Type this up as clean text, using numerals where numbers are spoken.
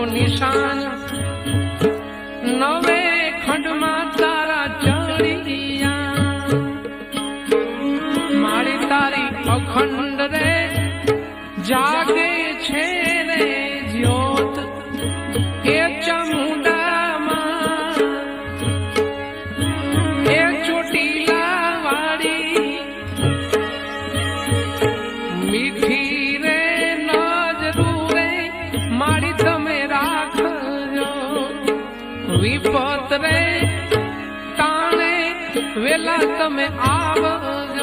નિશાન નવે ખંડમાં તારા ચડિયા મારી તારી અખંડ રે જાગે છે રે જ્યોત એ ચામુંડામાં એ ચોટીલા વાળી મીઠી રે નજરું રે મારી તમે રાખજો વિપત રે તાણે વેલા તમે આવજો